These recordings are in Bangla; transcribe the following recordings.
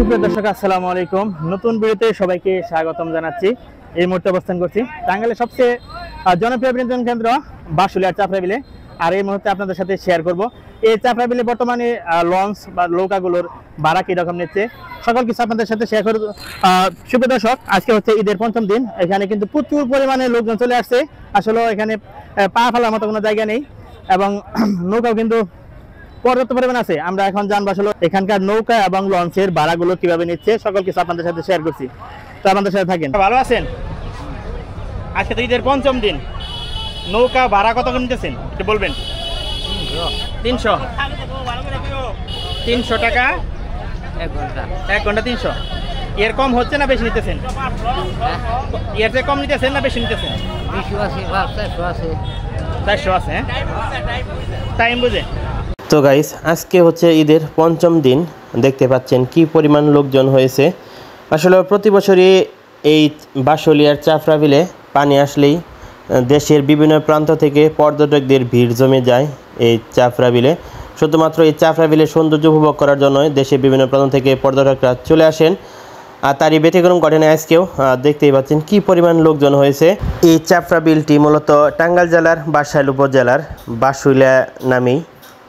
সুপ্রিয় দর্শক আসসালামু আলাইকুম। নতুন ভিডিওতে সবাইকে স্বাগতম জানাচ্ছি। এই মুহূর্তে অবস্থান করছি টাঙ্গাইলের সবচেয়ে জনপ্রিয় বিনোদন কেন্দ্র বাঁশুলিয়ার চাপড়া বিলে। আর এই মুহূর্তে আপনাদের সাথে শেয়ার করব এই চাপড়া বিলে বর্তমানে লঞ্চ বা নৌকাগুলোর ভাড়া কীরকম নিচ্ছে, সকল কিছু আপনাদের সাথে শেয়ার করব। সুপ্রিয় দর্শক, আজকে হচ্ছে ঈদের পঞ্চম দিন। এখানে কিন্তু প্রচুর পরিমাণে লোকজন চলে আসছে। আসলে এখানে পা ফেলার মতো কোনো জায়গা নেই এবং নৌকাও কিন্তু পর্যাপ্ত পরিমাণ আছে। আমরা এখন জানবো আসলে এখানকার নৌকা এবং লঞ্চের ভাড়াগুলো কিভাবে নিচ্ছে, সকল কিছু আপনাদের সাথে শেয়ার করছি। তো আপনাদের সাথে থাকেন। ভালো আছেন? আজকে তো ঈদের পঞ্চম দিন, নৌকা ভাড়া কত নিতেছেন একটু বলবেন? 300 টাকা 1 ঘন্টা 300। এর কম হচ্ছে না বেশি নিতেছেন? এর চেয়ে কম নিতেছেন না বেশি নিতেছেন? 400 আছে। টাইম বুঝে। তো গাইস, আজকে হচ্ছে ঈদের পঞ্চম দিন। দেখতে পাচ্ছেন কি পরিমাণ লোকজন হয়েছে। আসলে প্রতি বছরই এই বাঁশুলিয়ার চাপড়া বিলে পানি আসলেই দেশের বিভিন্ন প্রান্ত থেকে পর্যটকদের ভিড় জমে যায় এই চাপড়া বিলে। শুধুমাত্র এই চাপড়া বিলের সৌন্দর্য উপভোগ করার জন্য দেশের বিভিন্ন প্রান্ত থেকে পর্যটকরা চলে আসেন। আর তারই ব্যতিক্রম ঘটনা আজকেও দেখতেই পাচ্ছেন কি পরিমাণ লোকজন হয়েছে। এই চাপড়া বিলটি মূলত টাঙ্গাইল জেলার বাসাইল উপজেলার বাঁশুলিয়া নামেই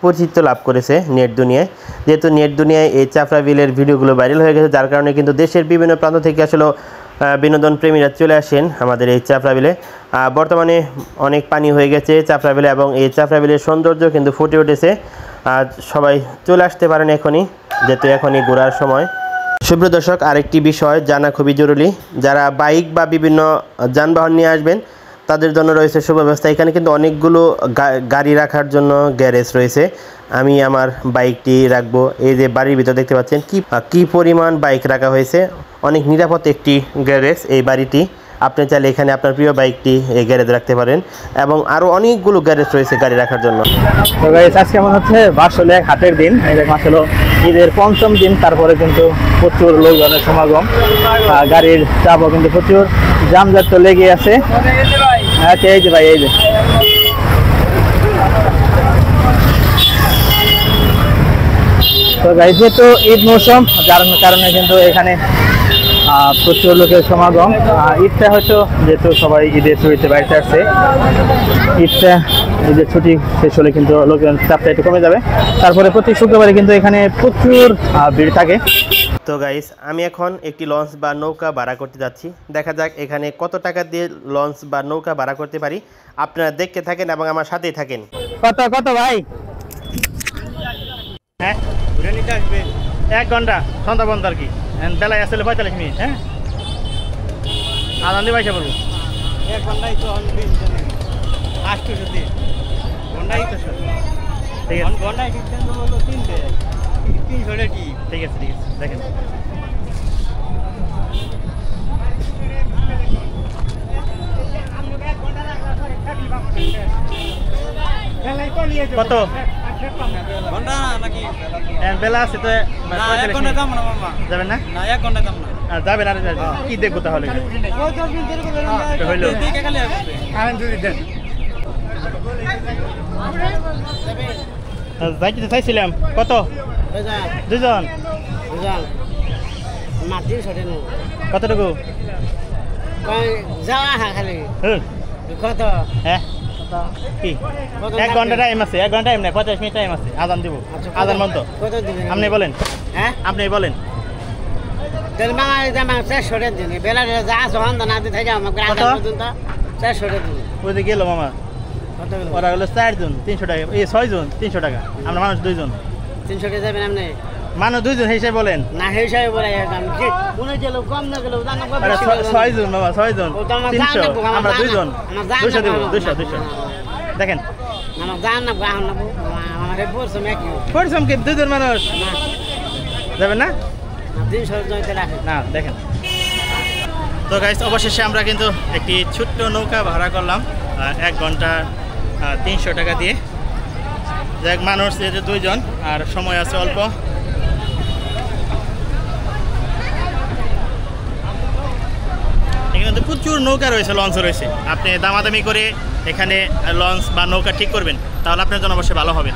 পরিচিতি লাভ করেছে নেট দুনিয়ায়। যেহেতু নেট দুনিয়ায় এই চাপড়া বিলের ভিডিওগুলো ভাইরাল হয়ে গেছে, যার কারণে কিন্তু দেশের বিভিন্ন প্রান্ত থেকে আসলে বিনোদন প্রেমীরা চলে আসেন আমাদের এই চাপড়া বিলে। বর্তমানে অনেক পানি হয়ে গেছে চাপড়া বিলে এবং এই চাপড়া বিলের সৌন্দর্য কিন্তু ফুটে উঠেছে। আর সবাই চলে আসতে পারেন এখনই, যেহেতু এখনই ঘোরার সময়। সুপ্রিয় দর্শক, আরেকটি বিষয় জানা খুবই জরুরি। যারা বাইক বা বিভিন্ন যানবাহন নিয়ে আসবেন তাদের জন্য রয়েছে সুব্যবস্থা। এখানে কিন্তু অনেকগুলো গাড়ি রাখার জন্য গ্যারেজ রয়েছে। আমি আমার বাইকটি রাখবো এই যে বাড়ির ভিতর দেখতে পাচ্ছেন কি পরিমাণ বাইক রাখা হয়েছে। অনেক নিরাপদ একটি গ্যারেজ এই বাড়িটি। আপনি চাইলে এখানে আপনার প্রিয় বাইকটি এই গ্যারেজ রাখতে পারেন এবং আরও অনেকগুলো গ্যারেজ রয়েছে গাড়ি রাখার জন্য। তো গাইস, আজকে মনে হচ্ছে বাঁশুলিয়া হাটের দিন, আসলে ঈদের পঞ্চম দিন। তারপরে কিন্তু প্রচুর লোকজনের সমাগম, গাড়ির চাপও কিন্তু প্রচুর, জামজাট তো লেগে আছে। আচ্ছা, এই যে ভাই, এই যে তো গাইস, যেহেতু ঈদ মৌসুম, যার কারণে কিন্তু এখানে প্রচুর লোকের সমাগম। ঈদটা হয়তো যেহেতু সবাই ঈদের ছুটিতে বাড়িতে আসছে, ঈদের ছুটি শেষ হলে কিন্তু লোকজন চাপটা একটু কমে যাবে। তারপরে প্রতি শুক্রবারে কিন্তু এখানে প্রচুর ভিড় থাকে। তো গাইস, আমি এখন একটি লঞ্চ বা নৌকা ভাড়া করতে যাচ্ছি। দেখা যাক এখানে কত টাকা দিয়ে লঞ্চ বা নৌকা ভাড়া করতে পারি। আপনারা দেখতে থাকেন এবং আমার সাথেই থাকেন। কত কত ভাই? হ্যাঁ, 1 ঘন্টা সন্ধ্যা বন্ধ আর কি, বেলায় আসলে 45 মিনিট। হ্যাঁ, আদান দিয়ে পয়সা পড়বো 1 ঘন্টায় তো 800 দিয়ে ঘন্টায় তো ঠিক আছে। ঘন্টায় 300 কি? ঠিক আছে, ঠিক আছে, দেখেন। কত ঘন্টা নাকি বেলা আছে তো? যাবেন না? 1 ঘন্টা যাবেন। আর কি দেখবো তাহলে? হইলো যাইতে চাইছিলাম। কত? 2 জন। কতটুকু? কত? হ্যাঁ, কি 1 ঘন্টা টাইম আছে? 1 ঘন্টা টাইম নেই, 50 মিনিট টাইম আছে। আজান দিব, আজান বন্ধ। আপনি বলেন। হ্যাঁ, আপনি বলেন। গেল মামা, ওরা হলো 4 জন 300 টাকা, 6 জন 300 টাকা। আমরা মানুষ 2 জন। 300 টাকা যাবেন আপনি? মানুষ 2 জন হিসাবে বলেন না, হিসাবে বলে 6 জন বাবা, 6 জন 300, আমরা 2 জন 200 দেব। 200 দেখেন। পরিশ্রম কি 2 জন মানুষ যাবেন না? না, দেখেন। তো গাইস, অবশেষে আমরা কিন্তু একটি ছোট্ট নৌকা ভাড়া করলাম 1 ঘন্টা 300 টাকা দিয়ে। দেখ, মানুষ যেহেতু 2 জন আর সময় আছে অল্প। এখানে তো প্রচুর নৌকা রয়েছে, লঞ্চ রয়েছে। আপনি দামাদামি করে এখানে লঞ্চ বা নৌকা ঠিক করবেন, তাহলে আপনার জন্য অবশ্যই ভালো হবে।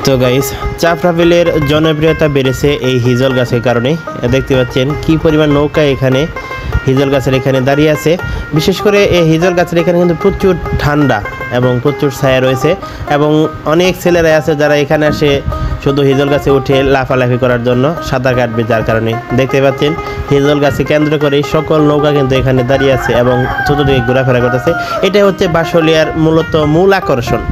তো গাইস, চাপড়া বিলের জনপ্রিয়তা বেড়েছে এই হিজল গাছের কারণে। দেখতে পাচ্ছেন কি পরিমাণ নৌকা এখানে হিজল গাছের এখানে দাঁড়িয়ে আছে। বিশেষ করে এই হিজল গাছের এখানে কিন্তু প্রচুর ঠান্ডা এবং প্রচুর ছায়া রয়েছে, এবং অনেক ছেলেরা আছে যারা এখানে আসে শুধু হিজল গাছে উঠে লাফালাফি করার জন্য, সাঁতার কাটবে। যার কারণে দেখতে পাচ্ছেন হিজল গাছে কেন্দ্র করে সকল নৌকা কিন্তু এখানে দাঁড়িয়ে আছে এবং চতুর্দিকে ঘোরাফেরা করতেছে। এটাই হচ্ছে বাঁশলিয়ার মূলত মূল আকর্ষণ।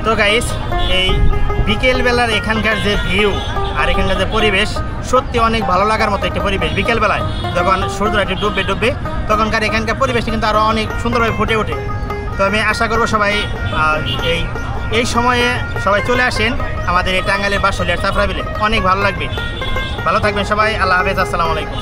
তো গাইস, এই বিকেলবেলার এখানকার যে ভিউ আর এখানকার যে পরিবেশ সত্যি অনেক ভালো লাগার মতো একটা পরিবেশ। বিকেলবেলায় যখন সূর্যটা একটু ডুববে তখনকার এখানকার পরিবেশটা কিন্তু আরও অনেক সুন্দরভাবে ফুটে ওঠে। তো আমি আশা করবো সবাই এই সময়ে সবাই চলে আসেন আমাদের এই টাঙ্গাইলের বাঁশখালীর চাপড়া বিলে, অনেক ভালো লাগবে। ভালো থাকবেন সবাই, আল্লাহ হাফেজ, আসসালামু আলাইকুম।